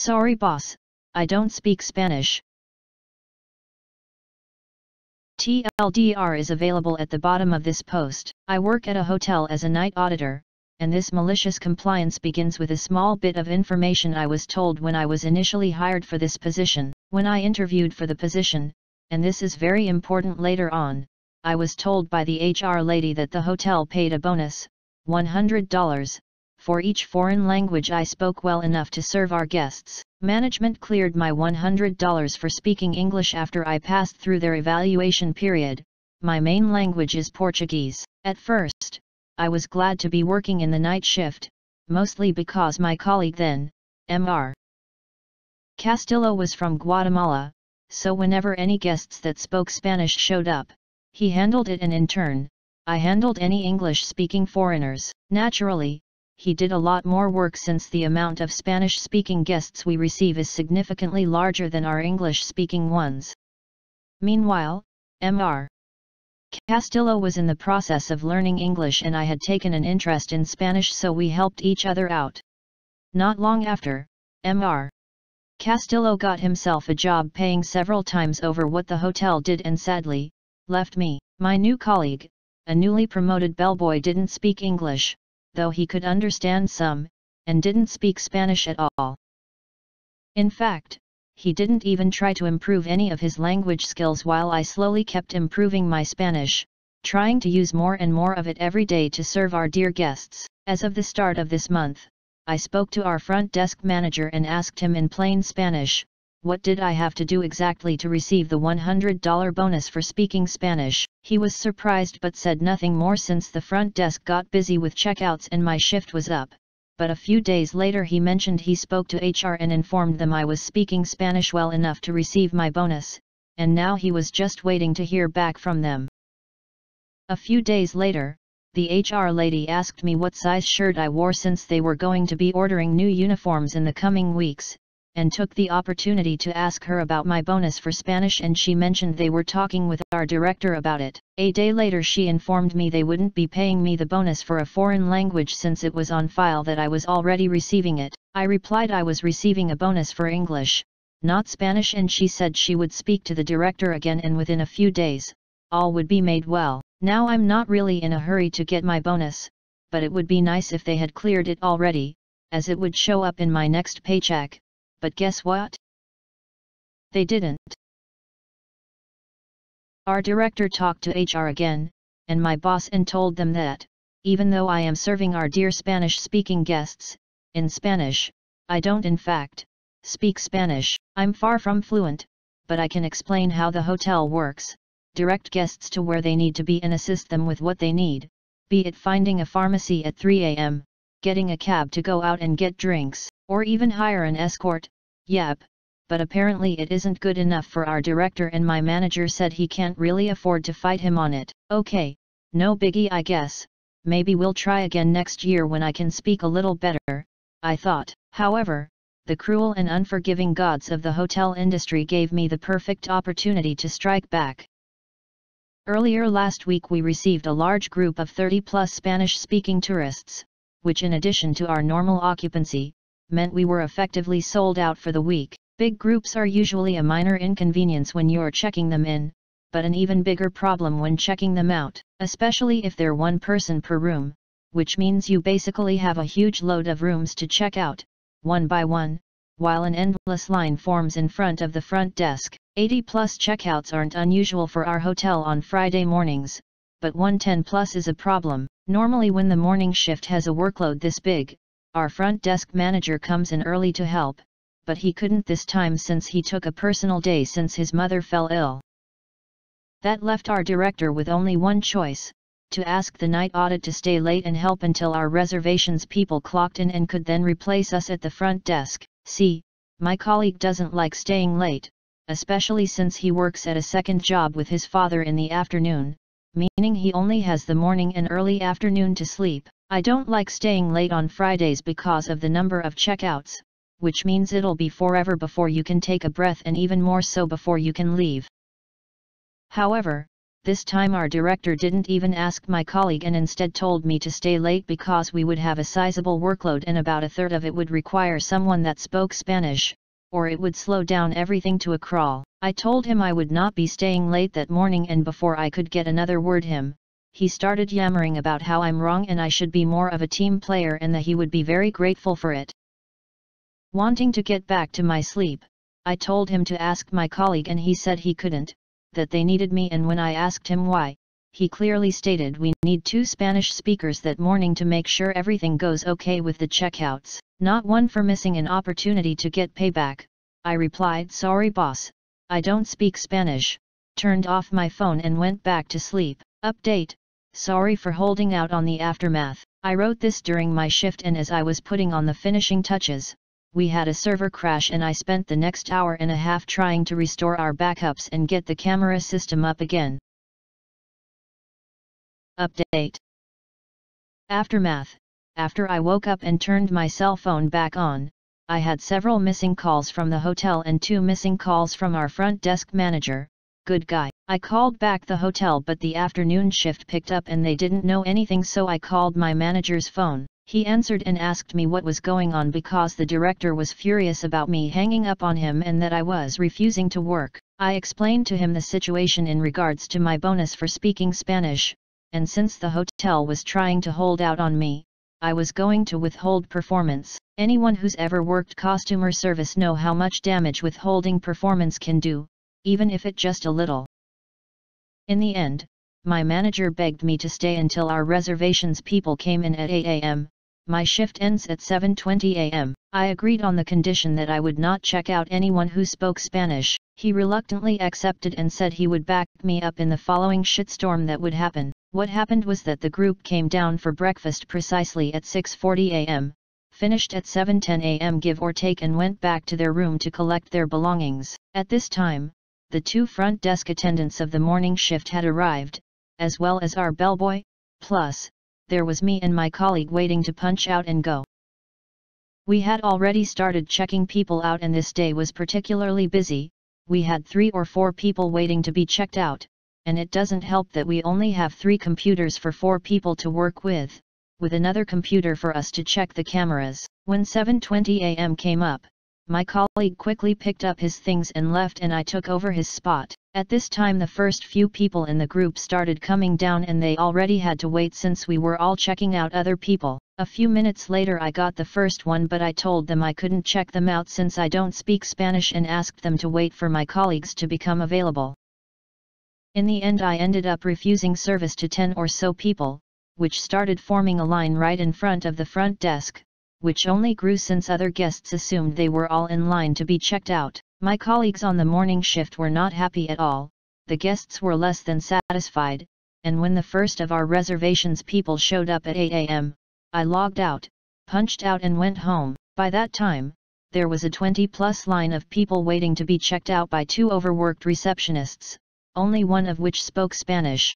Sorry boss, I don't speak Spanish. TLDR is available at the bottom of this post. I work at a hotel as a night auditor, and this malicious compliance begins with a small bit of information I was told when I was initially hired for this position. When I interviewed for the position, and this is very important later on, I was told by the HR lady that the hotel paid a bonus, $100, for each foreign language I spoke well enough to serve our guests. Management cleared my $100 for speaking English after I passed through their evaluation period. My main language is Portuguese. At first, I was glad to be working in the night shift, mostly because my colleague then, Mr. Castillo, was from Guatemala, so whenever any guests that spoke Spanish showed up, he handled it, and in turn, I handled any English-speaking foreigners. Naturally, he did a lot more work since the amount of Spanish-speaking guests we receive is significantly larger than our English-speaking ones. Meanwhile, Mr. Castillo was in the process of learning English and I had taken an interest in Spanish, so we helped each other out. Not long after, Mr. Castillo got himself a job paying several times over what the hotel did and sadly, left me. My new colleague, a newly promoted bellboy, didn't speak English, though he could understand some, and didn't speak Spanish at all. In fact, he didn't even try to improve any of his language skills while I slowly kept improving my Spanish, trying to use more and more of it every day to serve our dear guests. As of the start of this month, I spoke to our front desk manager and asked him in plain Spanish, what did I have to do exactly to receive the $100 bonus for speaking Spanish? He was surprised but said nothing more since the front desk got busy with checkouts and my shift was up. But a few days later he mentioned he spoke to HR and informed them I was speaking Spanish well enough to receive my bonus, and now he was just waiting to hear back from them. A few days later, the HR lady asked me what size shirt I wore since they were going to be ordering new uniforms in the coming weeks, and took the opportunity to ask her about my bonus for Spanish, and she mentioned they were talking with our director about it. A day later she informed me they wouldn't be paying me the bonus for a foreign language since it was on file that I was already receiving it. I replied I was receiving a bonus for English, not Spanish, and she said she would speak to the director again and within a few days, all would be made well. Now I'm not really in a hurry to get my bonus, but it would be nice if they had cleared it already, as it would show up in my next paycheck. But guess what? They didn't. Our director talked to HR again, and my boss, and told them that, even though I am serving our dear Spanish-speaking guests, in Spanish, I don't in fact, speak Spanish. I'm far from fluent, but I can explain how the hotel works, direct guests to where they need to be and assist them with what they need, be it finding a pharmacy at 3 a.m., getting a cab to go out and get drinks, or even hire an escort. Yep, but apparently it isn't good enough for our director, and my manager said he can't really afford to fight him on it. Okay, no biggie I guess, maybe we'll try again next year when I can speak a little better, I thought. However, the cruel and unforgiving gods of the hotel industry gave me the perfect opportunity to strike back. Earlier last week we received a large group of 30-plus Spanish-speaking tourists, which in addition to our normal occupancy, meant we were effectively sold out for the week. Big groups are usually a minor inconvenience when you're checking them in, but an even bigger problem when checking them out, especially if they're one person per room, which means you basically have a huge load of rooms to check out, one by one, while an endless line forms in front of the front desk. 80-plus checkouts aren't unusual for our hotel on Friday mornings, but 110-plus is a problem. Normally when the morning shift has a workload this big, our front desk manager comes in early to help, but he couldn't this time since he took a personal day since his mother fell ill. That left our director with only one choice, to ask the night audit to stay late and help until our reservations people clocked in and could then replace us at the front desk. See, my colleague doesn't like staying late, especially since he works at a second job with his father in the afternoon, meaning he only has the morning and early afternoon to sleep. I don't like staying late on Fridays because of the number of checkouts, which means it'll be forever before you can take a breath and even more so before you can leave. However, This time our director didn't even ask my colleague and instead told me to stay late because we would have a sizable workload and about a third of it would require someone that spoke Spanish, or it would slow down everything to a crawl. I told him I would not be staying late that morning, and before I could get another word he started yammering about how I'm wrong and I should be more of a team player and that he would be very grateful for it. Wanting to get back to my sleep, I told him to ask my colleague and he said he couldn't, that they needed me, and when I asked him why, he clearly stated we need 2 Spanish speakers that morning to make sure everything goes okay with the checkouts, not one for missing an opportunity to get payback. I replied, "Sorry boss, I don't speak Spanish," turned off my phone and went back to sleep. Update: sorry for holding out on the aftermath. I wrote this during my shift, and as I was putting on the finishing touches, we had a server crash and I spent the next hour and a half trying to restore our backups and get the camera system up again. Update: aftermath. After I woke up and turned my cell phone back on, I had several missing calls from the hotel and 2 missing calls from our front desk manager. Good guy. I called back the hotel, but the afternoon shift picked up and they didn't know anything, so I called my manager's phone. He answered and asked me what was going on because the director was furious about me hanging up on him and that I was refusing to work. I explained to him the situation in regards to my bonus for speaking Spanish, and since the hotel was trying to hold out on me, I was going to withhold performance. Anyone who's ever worked customer service know how much damage withholding performance can do, even if it just a little. In the end, my manager begged me to stay until our reservations people came in at 8 a.m. My shift ends at 7:20 a.m. I agreed on the condition that I would not check out anyone who spoke Spanish. He reluctantly accepted and said he would back me up in the following shitstorm that would happen. What happened was that the group came down for breakfast precisely at 6:40 a.m., finished at 7:10 a.m. give or take, and went back to their room to collect their belongings. At this time, the 2 front desk attendants of the morning shift had arrived, as well as our bellboy, plus, there was me and my colleague waiting to punch out and go. We had already started checking people out and this day was particularly busy. We had 3 or 4 people waiting to be checked out, and it doesn't help that we only have 3 computers for 4 people to work with another computer for us to check the cameras. When 7:20 a.m. came up, my colleague quickly picked up his things and left and I took over his spot. At this time the first few people in the group started coming down and they already had to wait since we were all checking out other people. A few minutes later I got the first one, but I told them I couldn't check them out since I don't speak Spanish and asked them to wait for my colleagues to become available. In the end I ended up refusing service to 10 or so people, which started forming a line right in front of the front desk, which only grew since other guests assumed they were all in line to be checked out. My colleagues on the morning shift were not happy at all, the guests were less than satisfied, and when the first of our reservations people showed up at 8 a.m., I logged out, punched out and went home. By that time, there was a 20-plus line of people waiting to be checked out by 2 overworked receptionists, only one of which spoke Spanish.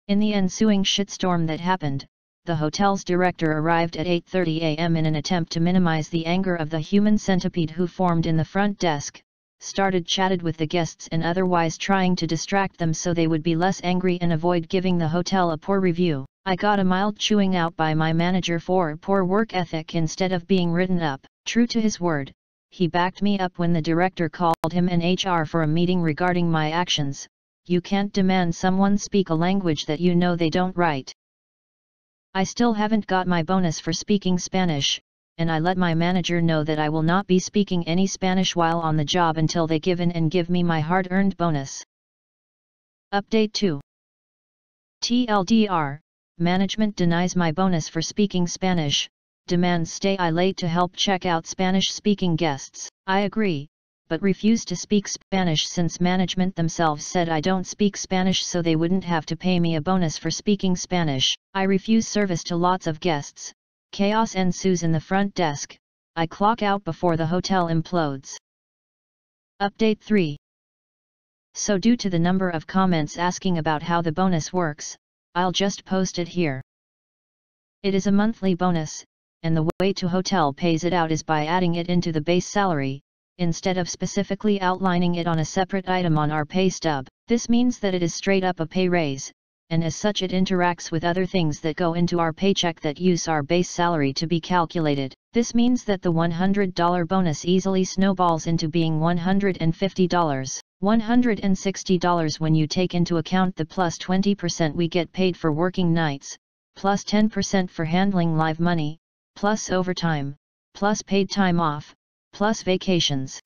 In the ensuing shitstorm that happened, the hotel's director arrived at 8:30 a.m. in an attempt to minimize the anger of the human centipede who formed in the front desk, chatted with the guests and otherwise trying to distract them so they would be less angry and avoid giving the hotel a poor review. I got a mild chewing out by my manager for poor work ethic instead of being written up. True to his word, he backed me up when the director called him in HR for a meeting regarding my actions. You can't demand someone speak a language that you know they don't write. I still haven't got my bonus for speaking Spanish, and I let my manager know that I will not be speaking any Spanish while on the job until they give in and give me my hard-earned bonus. Update 2. TLDR, management denies my bonus for speaking Spanish, demands stay I late to help check out Spanish-speaking guests. I agree, but refuse to speak Spanish since management themselves said I don't speak Spanish so they wouldn't have to pay me a bonus for speaking Spanish. I refuse service to lots of guests. Chaos ensues in the front desk. I clock out before the hotel implodes. Update 3. So due to the number of comments asking about how the bonus works, I'll just post it here. It is a monthly bonus, and the way to hotel pays it out is by adding it into the base salary, instead of specifically outlining it on a separate item on our pay stub. This means that it is straight up a pay raise, and as such it interacts with other things that go into our paycheck that use our base salary to be calculated. This means that the $100 bonus easily snowballs into being $150, $160 when you take into account the plus 20% we get paid for working nights, plus 10% for handling live money, plus overtime, plus paid time off, plus vacations.